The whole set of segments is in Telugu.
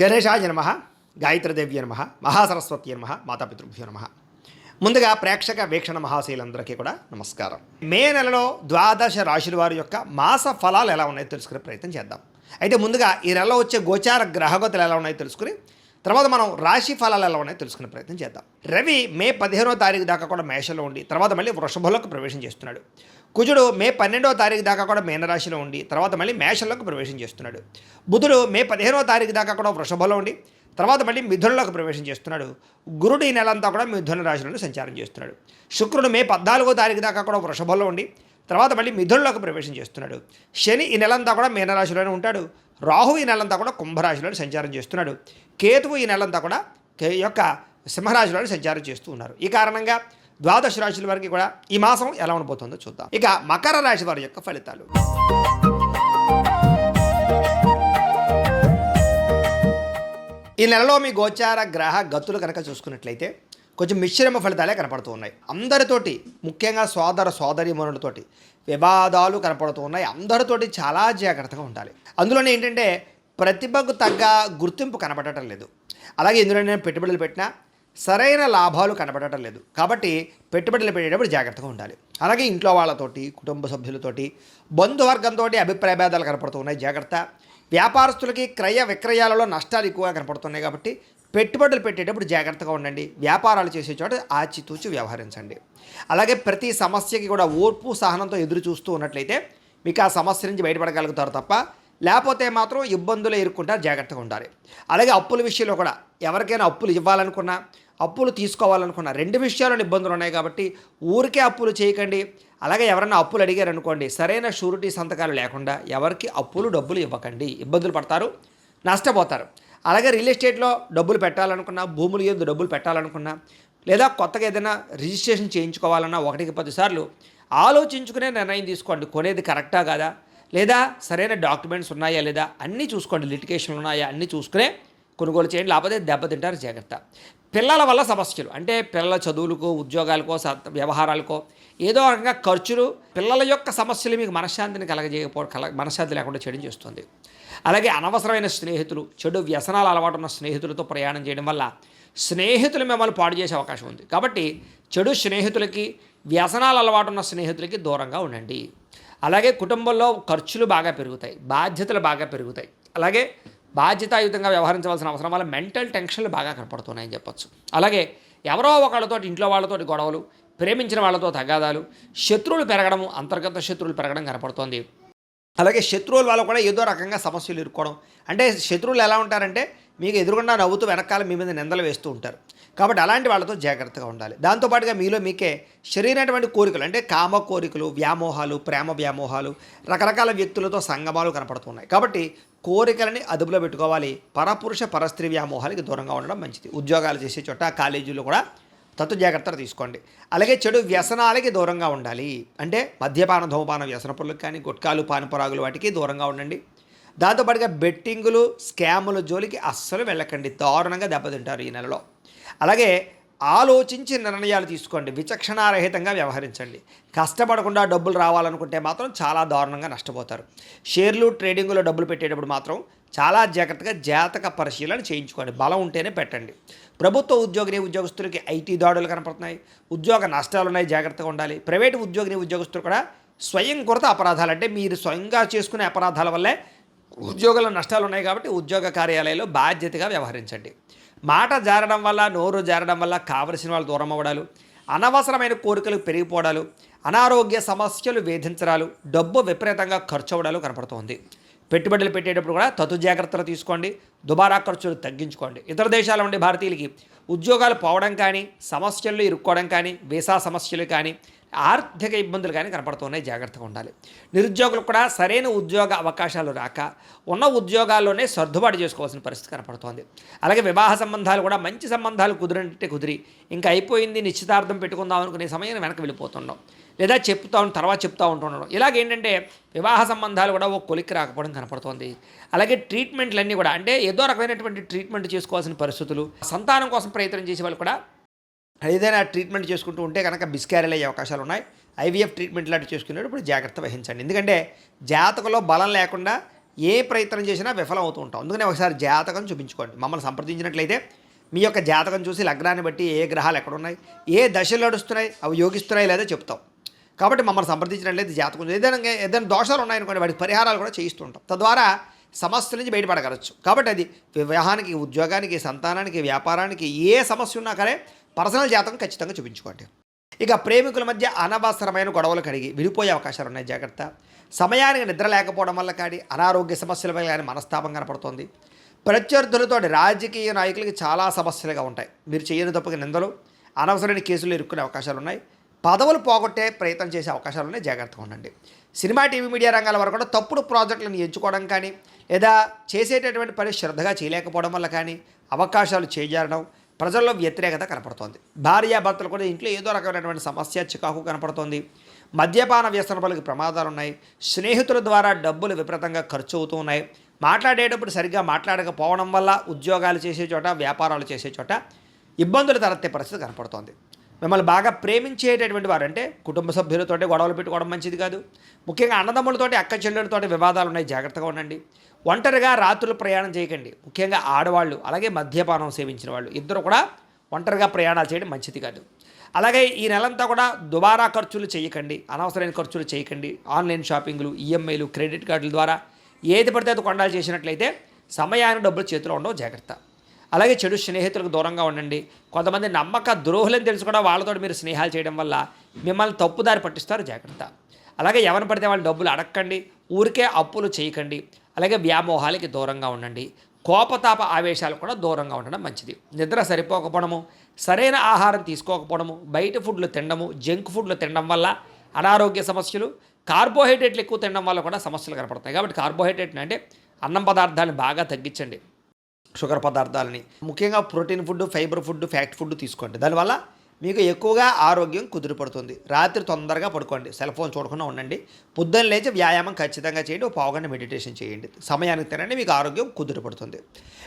గణేశాయ నమః, గాయత్రీదేవ్య నమః, మహాసరస్వతి నమః, మాతాపితృభ్యో నమః. ముందుగా ప్రేక్షక వీక్షణ మహాశీలందరికీ కూడా నమస్కారం. మే నెలలో ద్వాదశ రాశుల వారి యొక్క మాస ఫలాలు ఎలా ఉన్నాయో తెలుసుకునే ప్రయత్నం చేద్దాం. అయితే ముందుగా ఈ నెలలో వచ్చే గోచార గ్రహగతులు ఎలా ఉన్నాయో తెలుసుకుని తర్వాత మనం రాశి ఫలాలు ఎలా ఉన్నాయో తెలుసుకునే ప్రయత్నం చేద్దాం. రవి మే 15వ తారీఖు దాకా కూడా మేషంలో ఉండి తర్వాత మళ్ళీ వృషభంలోకి ప్రవేశం చేస్తున్నాడు. కుజుడు మే 12వ తారీఖు దాకా కూడా మీనరాశిలో ఉండి తర్వాత మళ్ళీ మేషంలోకి ప్రవేశం చేస్తున్నాడు. బుధుడు మే 15వ తారీఖు దాకా కూడా వృషభంలో ఉండి తర్వాత మళ్ళీ మిథునంలోకి ప్రవేశం చేస్తున్నాడు. గురుడు ఈ నెలంతా కూడా మిథున రాశిలోనే సంచారం చేస్తున్నాడు. శుక్రుడు మే 14వ తారీఖు దాకా కూడా వృషభంలో ఉండి తర్వాత మళ్ళీ మిథునంలోకి ప్రవేశం చేస్తున్నాడు. శని ఈ నెలంతా కూడా మీనరాశిలోనే ఉంటాడు. రాహు ఈ నెలంతా కూడా కుంభరాశిలోనే సంచారం చేస్తున్నాడు. కేతువు ఈ నెలంతా కూడా యొక్క సింహరాశిలోనే సంచారం చేస్తూ ఉన్నారు. ఈ కారణంగా ద్వాదశ రాశుల వారికి కూడా ఈ మాసం ఎలా ఉండబోతుందో చూద్దాం. ఇక మకర రాశి వారి యొక్క ఫలితాలు. ఈ నెలలో మీ గోచార గ్రహ గతులు కనుక చూసుకున్నట్లయితే కొంచెం మిశ్రమ ఫలితాలే కనపడుతూ ఉన్నాయి. అందరితోటి ముఖ్యంగా సోదర సోదరీమణులతోటి వివాదాలు కనపడుతూ ఉన్నాయి. అందరితోటి చాలా జాగ్రత్తగా ఉండాలి. అందులోనే ఏంటంటే ప్రతిభకు తగ్గ గుర్తింపు కనపడటం లేదు. అలాగే ఇందులో నేను పెట్టుబడులు పెట్టినా సరైన లాభాలు కనపడటం లేదు. కాబట్టి పెట్టుబడులు పెట్టేటప్పుడు జాగ్రత్తగా ఉండాలి. అలాగే ఇంట్లో వాళ్ళతోటి కుటుంబ సభ్యులతోటి బంధువర్గంతో అభిప్రాయ భేదాలు కనపడుతూ ఉన్నాయి. జాగ్రత్త. వ్యాపారస్తులకి క్రయ విక్రయాలలో నష్టాలు ఎక్కువగా కనపడుతున్నాయి. కాబట్టి పెట్టుబడులు పెట్టేటప్పుడు జాగ్రత్తగా ఉండండి. వ్యాపారాలు చేసే చోట ఆచితూచి వ్యవహరించండి. అలాగే ప్రతి సమస్యకి కూడా ఓర్పు సహనంతో ఎదురు చూస్తూ ఉన్నట్లయితే మీకు ఆ సమస్య నుంచి బయటపడగలుగుతారు తప్ప లేకపోతే మాత్రం ఇబ్బందులు ఎదుర్కొంటారు. జాగ్రత్తగా ఉండాలి. అలాగే అప్పుల విషయంలో కూడా ఎవరికైనా అప్పులు ఇవ్వాలనుకున్నా అప్పులు తీసుకోవాలనుకున్నా రెండు విషయాల్లో ఇబ్బందులు ఉన్నాయి. కాబట్టి ఊరికే అప్పులు చేయకండి. అలాగే ఎవరైనా అప్పులు అడిగారు అనుకోండి, సరైన షూరిటీ సంతకాలు లేకుండా ఎవరికి అప్పులు డబ్బులు ఇవ్వకండి. ఇబ్బందులు పడతారు, నష్టపోతారు. అలాగే రియల్ ఎస్టేట్లో డబ్బులు పెట్టాలనుకున్నా, భూములు ఎందు డబ్బులు పెట్టాలనుకున్నా లేదా కొత్తగా ఏదైనా రిజిస్ట్రేషన్ చేయించుకోవాలన్నా 1కి 10 సార్లు ఆలోచించుకునే నిర్ణయం తీసుకోండి. కొనేది కరెక్టా కాదా, లేదా సరైన డాక్యుమెంట్స్ ఉన్నాయా లేదా అన్నీ చూసుకోండి. లిటిగేషన్లు ఉన్నాయా అన్నీ చూసుకునే కొనుగోలు చేయండి. లేకపోతే దెబ్బతింటారు. జాగ్రత్త. పిల్లల వల్ల సమస్యలు అంటే పిల్లల చదువులకో ఉద్యోగాలకో వ్యవహారాలకో ఏదో రకంగా ఖర్చులు, పిల్లల యొక్క సమస్యలు మీకు మనశ్శాంతిని మనశ్శాంతి లేకుండా చేయడం చేస్తుంది. అలాగే అనవసరమైన స్నేహితులు, చెడు వ్యసనాలు అలవాటు ఉన్న స్నేహితులతో ప్రయాణం చేయడం వల్ల స్నేహితులు మిమ్మల్ని పాడు చేసే అవకాశం ఉంది. కాబట్టి చెడు స్నేహితులకి, వ్యసనాలు అలవాటు ఉన్న స్నేహితులకి దూరంగా ఉండండి. అలాగే కుటుంబంలో ఖర్చులు బాగా పెరుగుతాయి, బాధ్యతలు బాగా పెరుగుతాయి. అలాగే బాధ్యతాయుతంగా వ్యవహరించవలసిన అవసరం వల్ల మెంటల్ టెన్షన్లు బాగా కనపడుతున్నాయని చెప్పొచ్చు. అలాగే ఎవరో ఒకళ్ళతో ఇంట్లో వాళ్ళతోటి గొడవలు, ప్రేమించిన వాళ్ళతో తగాదాలు, శత్రువులు పెరగడము, అంతర్గత శత్రువులు పెరగడం కనపడుతోంది. అలాగే శత్రువుల వల్ల కూడా ఏదో రకంగా సమస్యలు ఇరుక్కోవడం. అంటే శత్రువులు ఎలా ఉంటారంటే మీకు ఎదురుగుండా నవ్వుతూ వెనకాల మీ మీద నిందలు వేస్తూ ఉంటారు. కాబట్టి అలాంటి వాళ్ళతో జాగ్రత్తగా ఉండాలి. దాంతోపాటుగా మీలో మీకే శరీరమైనటువంటి కోరికలు అంటే కామ కోరికలు, వ్యామోహాలు, ప్రేమ వ్యామోహాలు, రకరకాల వ్యక్తులతో సంగమాలు కనపడుతున్నాయి. కాబట్టి కోరికలని అదుపులో పెట్టుకోవాలి. పరపురుష పరస్త్రీ వ్యామోహాలకి దూరంగా ఉండడం మంచిది. ఉద్యోగాలు చేసే చోట కాలేజీలు కూడా తత్తు జాగ్రత్తలు తీసుకోండి. అలాగే చెడు వ్యసనాలకి దూరంగా ఉండాలి. అంటే మద్యపాన ధూమపాన వ్యసన పనులకు కానీ గుట్కాలు పానపరాగులు వాటికి దూరంగా ఉండండి. దాంతోపాటుగా బెట్టింగులు, స్కాముల జోలికి అస్సలు వెళ్ళకండి. దారుణంగా దెబ్బతింటారు ఈ నెలలో. అలాగే ఆలోచించి నిర్ణయాలు తీసుకోండి. విచక్షణారహితంగా వ్యవహరించండి. కష్టపడకుండా డబ్బులు రావాలనుకుంటే మాత్రం చాలా దారుణంగా నష్టపోతారు. షేర్లు ట్రేడింగ్లో డబ్బులు పెట్టేటప్పుడు మాత్రం చాలా జాగ్రత్తగా జాతక పరిశీలన చేయించుకోండి. బలం ఉంటేనే పెట్టండి. ప్రభుత్వ ఉద్యోగస్తులకి ఐటీ దాడులు కనపడుతున్నాయి, ఉద్యోగ నష్టాలు ఉన్నాయి. జాగ్రత్తగా ఉండాలి. ప్రైవేటు ఉద్యోగస్తులు కూడా స్వయంకృత అపరాధాలు అంటే మీరు స్వయంగా చేసుకునే అపరాధాల వల్లే ఉద్యోగాల నష్టాలు ఉన్నాయి. కాబట్టి ఉద్యోగ కార్యాలయాల్లో బాధ్యతగా వ్యవహరించండి. మాట జారడం వల్ల, నోరు జారడం వల్ల కావలసిన వాళ్ళు దూరం అవ్వడాలు, అనవసరమైన కోరికలు పెరిగిపోవడాలు, అనారోగ్య సమస్యలు వేధించడాలు, డబ్బు విపరీతంగా ఖర్చు అవ్వడాలు కనపడుతోంది. పెట్టుబడులు పెట్టేటప్పుడు కూడా తతు జాగ్రత్తలు తీసుకోండి. దుబారా ఖర్చులు తగ్గించుకోండి. ఇతర దేశాల నుండి భారతీయులకి ఉద్యోగాలు పోవడం కానీ, సమస్యల్లో ఇరుక్కోవడం కానీ, వీసా సమస్యలు కానీ, ఆర్థిక ఇబ్బందులు కానీ కనపడుతున్నాయి. జాగ్రత్తగా ఉండాలి. నిరుద్యోగులకు కూడా సరైన ఉద్యోగ అవకాశాలు రాక ఉన్న ఉద్యోగాల్లోనే సర్దుబాటు చేసుకోవాల్సిన పరిస్థితి కనపడుతోంది. అలాగే వివాహ సంబంధాలు కూడా మంచి సంబంధాలు కుదిరి ఇంకా అయిపోయింది నిశ్చితార్థం పెట్టుకుందాం అనుకునే సమయం వెనక్కి వెళ్ళిపోతున్నాం, లేదా తర్వాత చెప్తూ ఉంటుండడం. ఇలాగేంటంటే వివాహ సంబంధాలు కూడా ఓ కొలిక్కి రాకపోవడం కనపడుతోంది. అలాగే ట్రీట్మెంట్లన్నీ కూడా అంటే ఏదో రకమైనటువంటి ట్రీట్మెంట్ చేసుకోవాల్సిన పరిస్థితులు, సంతానం కోసం ప్రయత్నం చేసే వాళ్ళు కూడా ఏదైనా ట్రీట్మెంట్ చేసుకుంటూ ఉంటే కనుక మిస్క్యారేజ్ అయ్యే అవకాశాలు ఉన్నాయి. ఐవీఎఫ్ ట్రీట్మెంట్ లాంటివి చేసుకునేటప్పుడు జాగ్రత్త వహించండి. ఎందుకంటే జాతకంలో బలం లేకుండా ఏ ప్రయత్నం చేసినా విఫలం అవుతూ ఉంటాం. అందుకనే ఒకసారి జాతకం చూపించుకోండి. మమ్మల్ని సంప్రదించినట్లయితే మీ యొక్క జాతకం చూసి లగ్నాన్ని బట్టి ఏ గ్రహాలు ఎక్కడున్నాయి, ఏ దశలు నడుస్తున్నాయి, అవి యోగిస్తున్నాయి లేదో చెప్తాం. కాబట్టి మమ్మల్ని సంప్రదించినట్లయితే జాతకం ఏదైనా దోషాలు ఉన్నాయనుకోండి, వాటికి పరిహారాలు కూడా చేయిస్తూ ఉంటాం. తద్వారా సమస్య నుంచి బయటపడగలచ్చు. కాబట్టి అది వివాహానికి, ఉద్యోగానికి, సంతానానికి, వ్యాపారానికి ఏ సమస్య ఉన్నా కానీ పర్సనల్ జాతకం ఖచ్చితంగా చూపించుకోండి. ఇక ప్రేమికుల మధ్య అనవసరమైన గొడవలు కడిగి విడిపోయే అవకాశాలు ఉన్నాయి, జాగ్రత్త. సమయానికి నిద్ర లేకపోవడం వల్ల కానీ అనారోగ్య సమస్యల వల్ల కానీ మనస్తాపం కనపడుతుంది. ప్రత్యర్థులతో రాజకీయ నాయకులకి చాలా సమస్యలుగా ఉంటాయి. మీరు చేయని తప్పుకి నిందలు, అనవసరమైన కేసులు ఇరుక్కునే అవకాశాలు ఉన్నాయి. పదవులు పోగొట్టే ప్రయత్నం చేసే అవకాశాలు ఉన్నాయి, జాగ్రత్తగా ఉండండి. సినిమా, టీవీ, మీడియా రంగాల వరకు కూడా తప్పుడు ప్రాజెక్టులను ఎంచుకోవడం కానీ, లేదా చేసేటటువంటి పని శ్రద్ధగా చేయలేకపోవడం వల్ల కానీ అవకాశాలు చేజారడం, ప్రజల్లో వ్యతిరేకత కనపడుతోంది. భార్యాభర్తలు కూడా ఇంట్లో ఏదో రకమైనటువంటి సమస్య, చికాకు కనపడుతోంది. మద్యపాన వ్యసనపలకు ప్రమాదాలు ఉన్నాయి. స్నేహితుల ద్వారా డబ్బులు విపరీతంగా ఖర్చు అవుతూ ఉన్నాయి. మాట్లాడేటప్పుడు సరిగ్గా మాట్లాడకపోవడం వల్ల ఉద్యోగాలు చేసే చోట, వ్యాపారాలు చేసే చోట ఇబ్బందులు తలెత్తే పరిస్థితి కనపడుతోంది. మిమ్మల్ని బాగా ప్రేమించేటటువంటి వారంటే కుటుంబ సభ్యులతో గొడవలు పెట్టుకోవడం మంచిది కాదు. ముఖ్యంగా అన్నదమ్ములతోటి, అక్క చెల్లెలతో వివాదాలు ఉన్నాయి, జాగ్రత్తగా ఉండండి. ఒంటరిగా రాత్రులు ప్రయాణం చేయకండి. ముఖ్యంగా ఆడవాళ్ళు, అలాగే మద్యపానం సేవించిన వాళ్ళు ఇద్దరు కూడా ఒంటరిగా ప్రయాణాలు చేయడం మంచిది కాదు. అలాగే ఈ నెలంతా కూడా దుబారా ఖర్చులు చేయకండి, అనవసరమైన ఖర్చులు చేయకండి. ఆన్లైన్ షాపింగ్లు, ఈఎంఐలు, క్రెడిట్ కార్డుల ద్వారా ఏది పడితే అది కొన్నాళ్ళు చేసినట్లయితే సమయానికి డబ్బులు చేతిలో ఉండవు, జాగ్రత్త. అలాగే చెడు స్నేహితులకు దూరంగా ఉండండి. కొంతమంది నమ్మక ద్రోహులని తెలుసు కూడా వాళ్ళతో మీరు స్నేహాలు చేయడం వల్ల మిమ్మల్ని తప్పుదారి పట్టిస్తారు, జాగ్రత్త. అలాగే ఎవరిని పడితే వాళ్ళు డబ్బులు అడగండి, ఊరికే అప్పులు చేయకండి. అలాగే వ్యామోహాలకి దూరంగా ఉండండి. కోపతాప ఆవేశాలు కూడా దూరంగా ఉండడం మంచిది. నిద్ర సరిపోకపోవడము, సరైన ఆహారం తీసుకోకపోవడము, బయట ఫుడ్లు తినడము, జంక్ ఫుడ్లు తినడం వల్ల అనారోగ్య సమస్యలు, కార్బోహైడ్రేట్లు ఎక్కువ తినడం వల్ల కూడా సమస్యలు కనపడతాయి. కాబట్టి కార్బోహైడ్రేట్ని అంటే అన్నం పదార్థాలను బాగా తగ్గించండి, షుగర్ పదార్థాలని. ముఖ్యంగా protein food, fibre food, fact food తీసుకోండి. దానివల్ల మీకు ఎక్కువగా ఆరోగ్యం కుదిరిపడుతుంది. రాత్రి తొందరగా పడుకోండి, సెల్ ఫోన్ చూడకుండా ఉండండి. పొద్దున్న లేచి వ్యాయామం ఖచ్చితంగా చేయండి, ఒక పావుగంట మెడిటేషన్ చేయండి. సమయానికి తినండి, మీకు ఆరోగ్యం కుదిరిపడుతుంది.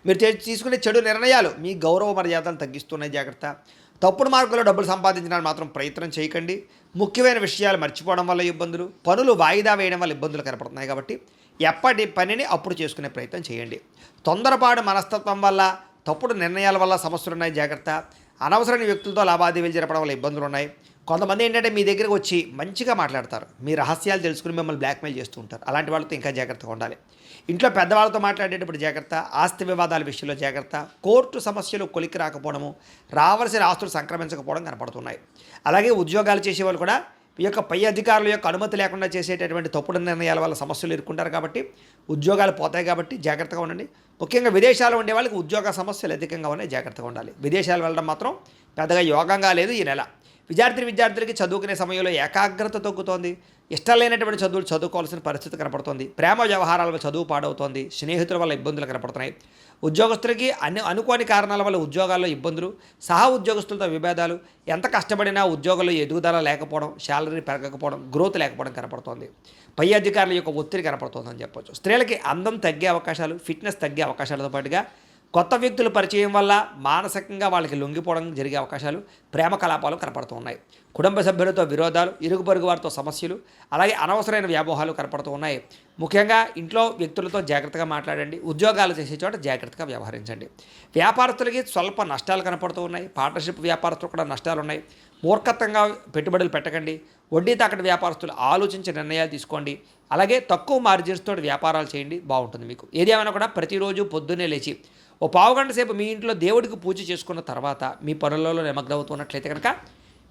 మీరు తీసుకునే చెడు నిర్ణయాలు మీ గౌరవ మర్యాదలు తగ్గిస్తున్నాయి, జాగ్రత్త. తప్పుడు మార్గంలో డబ్బులు సంపాదించడానికి మాత్రం ప్రయత్నం చేయకండి. ముఖ్యమైన విషయాలు మర్చిపోవడం వల్ల ఇబ్బందులు, పనులు వాయిదా వేయడం వల్ల ఇబ్బందులు కనపడుతున్నాయి. కాబట్టి ఎప్పటి పనిని అప్పుడు చేసుకునే ప్రయత్నం చేయండి. తొందరపాటు మనస్తత్వం వల్ల, తప్పుడు నిర్ణయాల వల్ల సమస్యలు ఉన్నాయి, జాగ్రత్త. అనవసరమైన వ్యక్తులతో లావాదేవీలు జరపడం వల్ల ఇబ్బందులు ఉన్నాయి. కొంతమంది ఏంటంటే మీ దగ్గరకు వచ్చి మంచిగా మాట్లాడతారు, మీ రహస్యాలు తెలుసుకుని మిమ్మల్ని బ్లాక్మెయిల్ చేస్తూ ఉంటారు. అలాంటి వాళ్ళతో ఇంకా జాగ్రత్తగా ఉండాలి. ఇంట్లో పెద్దవాళ్ళతో మాట్లాడేటప్పుడు జాగ్రత్త. ఆస్తి వివాదాల విషయంలో జాగ్రత్త. కోర్టు సమస్యలు కొలికి రాకపోవడము, రావాల్సిన ఆస్తులు సంక్రమించకపోవడం కనపడుతున్నాయి. అలాగే ఉద్యోగాలు చేసేవాళ్ళు కూడా ఈ యొక్క పై అధికారుల యొక్క అనుమతి లేకుండా చేసేటటువంటి తప్పుడు నిర్ణయాల వల్ల సమస్యలు ఎదుర్కొంటారు. కాబట్టి ఉద్యోగాలు పోతాయి, కాబట్టి జాగ్రత్తగా ఉండండి. ముఖ్యంగా విదేశాల్లో ఉండే వాళ్ళకి ఉద్యోగ సమస్యలు అధికంగా ఉన్నాయి, జాగ్రత్తగా ఉండాలి. విదేశాలు వెళ్ళడం మాత్రం పెద్దగా యోగంగా లేదు ఈ నెల. విద్యార్థులకి చదువుకునే సమయంలో ఏకాగ్రత తగ్గుతోంది. ఇష్టం లేనటువంటి చదువులు చదువుకోవాల్సిన పరిస్థితి కనపడుతుంది. ప్రేమ వ్యవహారాల చదువు పాడవుతోంది. స్నేహితుల వల్ల ఇబ్బందులు కనపడుతున్నాయి. ఉద్యోగస్తులకి అనుకోని కారణాల వల్ల ఉద్యోగాల్లో ఇబ్బందులు, సహా ఉద్యోగస్తులతో విభేదాలు, ఎంత కష్టపడినా ఉద్యోగంలో ఎదుగుదల లేకపోవడం, శాలరీ పెరగకపోవడం, గ్రోత్ లేకపోవడం కనపడుతోంది. పై అధికారుల యొక్క ఒత్తిడి కనపడుతోందని చెప్పొచ్చు. స్త్రీలకి అందం తగ్గే అవకాశాలు, ఫిట్నెస్ తగ్గే అవకాశాలతో పాటుగా కొత్త వ్యక్తుల పరిచయం వల్ల మానసికంగా వాళ్ళకి లొంగిపోవడం జరిగే అవకాశాలు, ప్రేమ కలాపాలు కనపడుతూ ఉన్నాయి. కుటుంబ సభ్యులతో విరోధాలు, ఇరుగు పొరుగు వారితో సమస్యలు, అలాగే అనవసరమైన వ్యామోహాలు కనపడుతూ ఉన్నాయి. ముఖ్యంగా ఇంట్లో వ్యక్తులతో జాగ్రత్తగా మాట్లాడండి. ఉద్యోగాలు చేసే చోట జాగ్రత్తగా వ్యవహరించండి. వ్యాపారస్తులకి స్వల్ప నష్టాలు కనపడుతూ ఉన్నాయి. పార్ట్నర్షిప్ వ్యాపారస్తులు కూడా నష్టాలు ఉన్నాయి. మూర్ఖత్వంగా పెట్టుబడులు పెట్టకండి. వడ్డీ తాకటి వ్యాపారస్తులు ఆలోచించి నిర్ణయాలు తీసుకోండి. అలాగే తక్కువ మార్జిన్స్ తోటి వ్యాపారాలు చేయండి, బాగుంటుంది మీకు. ఏదేమైనా కూడా ప్రతిరోజు పొద్దున్నే లేచి ఓ పావుగంట సేపు మీ ఇంట్లో దేవుడికి పూజ చేసుకున్న తర్వాత మీ పనులలో నిమగ్నమవుతున్నట్లయితే కనుక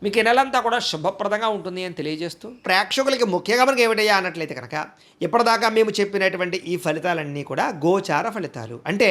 మీకు ఈ నెలంతా కూడా శుభప్రదంగా ఉంటుంది అని తెలియజేస్తూ, ప్రేక్షకులకి ముఖ్యంగా మనకి ఏమిటయ్యా అన్నట్లయితే కనుక ఇప్పటిదాకా మేము చెప్పినటువంటి ఈ ఫలితాలన్నీ కూడా గోచార ఫలితాలు. అంటే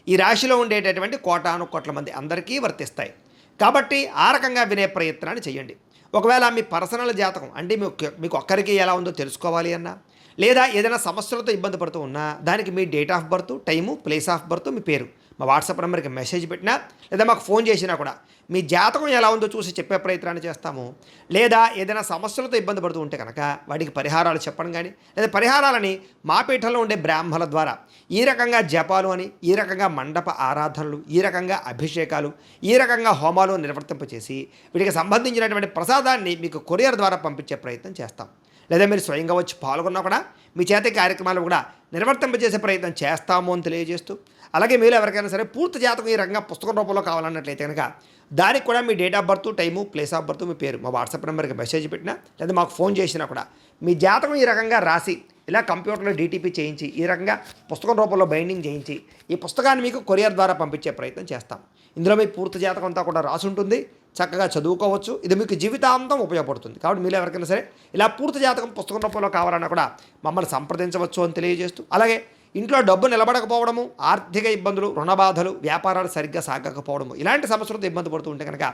ఈ రాశిలో ఉండేటటువంటి కోటాను కోట్ల మంది అందరికీ వర్తిస్తాయి. కాబట్టి ఆ రకంగా వినే ప్రయత్నాన్ని చేయండి. ఒకవేళ మీ పర్సనల్ జాతకం అంటే మీకు ఒక్కరికి ఎలా ఉందో తెలుసుకోవాలి అన్నా, లేదా ఏదైనా సమస్యలతో ఇబ్బంది పడుతూ ఉన్నా, దానికి మీ date of birth, time, place of birth, మీ పేరు మా వాట్సాప్ నెంబర్కి మెసేజ్ పెట్టినా, లేదా మాకు ఫోన్ చేసినా కూడా మీ జాతకం ఎలా ఉందో చూసి చెప్పే ప్రయత్నాన్ని చేస్తాము. లేదా ఏదైనా సమస్యలతో ఇబ్బంది పడుతూ ఉంటే కనుక వాటికి పరిహారాలు చెప్పడం కానీ, లేదా పరిహారాలని మా పీఠంలో ఉండే బ్రాహ్మణుల ద్వారా ఈ రకంగా జపాలు అని, ఈ రకంగా మండప ఆరాధనలు, ఈ రకంగా అభిషేకాలు, ఈ రకంగా హోమాలు నిర్వర్తింపచేసి వీటికి సంబంధించినటువంటి ప్రసాదాన్ని మీకు కొరియర్ ద్వారా పంపించే ప్రయత్నం చేస్తాం. లేదా మీరు స్వయంగా వచ్చి పాల్గొన్నా కూడా మీ చేత ఈ కార్యక్రమాలు కూడా నిర్వర్తింపజేసే ప్రయత్నం చేస్తాము అని తెలియజేస్తూ, అలాగే మీరు ఎవరికైనా సరే పూర్తి జాతకం ఈ రకంగా పుస్తకం రూపంలో కావాలన్నట్లయితే కనుక దానికి కూడా మీ date of birth, time, place of birth, మీ పేరు మా వాట్సాప్ నెంబర్కి మెసేజ్ పెట్టినా లేదా మాకు ఫోన్ చేసినా కూడా మీ జాతకం ఈ రకంగా రాసి ఇలా కంప్యూటర్లో డీటీపీ చేయించి ఈ రకంగా పుస్తకం రూపంలో బైండింగ్ చేయించి ఈ పుస్తకాన్ని మీకు కొరియర్ ద్వారా పంపించే ప్రయత్నం చేస్తాం. ఇందులో మీ పూర్తి జాతకం అంతా కూడా రాసి ఉంటుంది, చక్కగా చదువుకోవచ్చు. ఇది మీకు జీవితాంతం ఉపయోగపడుతుంది. కాబట్టి మీరు ఎవరికైనా సరే ఇలా పూర్తి జాతకం పుస్తకం రూపంలో కావాలన్నా కూడా మమ్మల్ని సంప్రదించవచ్చు అని తెలియజేస్తూ, అలాగే ఇంట్లో డబ్బు నిలబడకపోవడము, ఆర్థిక ఇబ్బందులు, రుణ బాధలు, వ్యాపారాలు సరిగ్గా సాగకపోవడము, ఇలాంటి సమస్యలతో ఇబ్బంది పడుతూ ఉంటే కనుక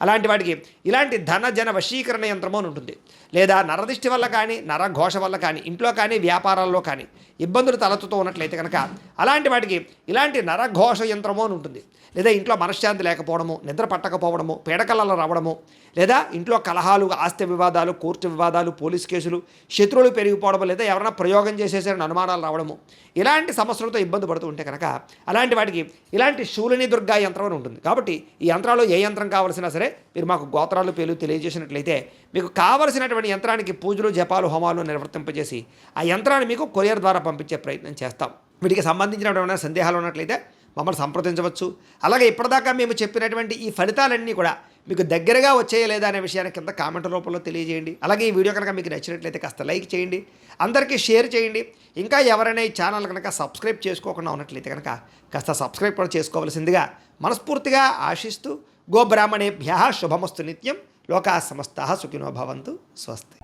అలాంటి వాటికి ఇలాంటి ధన జన వశీకరణ యంత్రము అని ఉంటుంది. లేదా నరదిష్టి వల్ల కానీ, నరఘోష వల్ల కానీ, ఇంట్లో కానీ వ్యాపారాల్లో కానీ ఇబ్బందులు తలెత్తుతూ ఉన్నట్లయితే కనుక అలాంటి వాటికి ఇలాంటి నరఘోష యంత్రము అని ఉంటుంది. లేదా ఇంట్లో మనశ్శాంతి లేకపోవడము, నిద్ర పట్టకపోవడము, పీడకలలు రావడము, లేదా ఇంట్లో కలహాలు, ఆస్తి వివాదాలు, కోర్టు వివాదాలు, పోలీస్ కేసులు, శత్రువులు పెరిగిపోవడము, లేదా ఎవరైనా ప్రయోగం చేసేసారని అనుమానాలు రావడము, ఇలాంటి సమస్యలతో ఇబ్బంది పడుతూ ఉంటే కనుక అలాంటి వాటికి ఇలాంటి శూలిని దుర్గా యంత్రం అని ఉంటుంది. కాబట్టి ఈ యంత్రాలు ఏ యంత్రం కావాల్సినా సరే మీరు మాకు గోత్రాలు పేర్లు తెలియజేసినట్లయితే మీకు కావలసినటువంటి యంత్రానికి పూజలు, జపాలు, హోమాలు నిర్వర్తింపజేసి ఆ యంత్రాన్ని మీకు కొరియర్ ద్వారా పంపించే ప్రయత్నం చేస్తాం. వీటికి సంబంధించినటువంటి సందేహాలు ఉన్నట్లయితే మమ్మల్ని సంప్రదించవచ్చు. అలాగే ఇప్పటిదాకా మేము చెప్పినటువంటి ఈ ఫలితాలన్నీ కూడా మీకు దగ్గరగా వచ్చాయా లేదా అనే విషయాన్ని కింద కామెంట్ రూపంలో తెలియజేయండి. అలాగే ఈ వీడియో కనుక మీకు నచ్చినట్లయితే కాస్త లైక్ చేయండి, అందరికీ షేర్ చేయండి. ఇంకా ఎవరైనా ఈ ఛానల్ కనుక సబ్స్క్రైబ్ చేసుకోకుండా ఉన్నట్లయితే కనుక కాస్త సబ్స్క్రైబ్ కూడా చేసుకోవాల్సిందిగా మనస్ఫూర్తిగా ఆశిస్తూ, గోబ్రాహ్మణేభ్యః శుభమస్తు నిత్యం, లోకాః సమస్తాః సుఖినో భవంతు. స్వస్తి.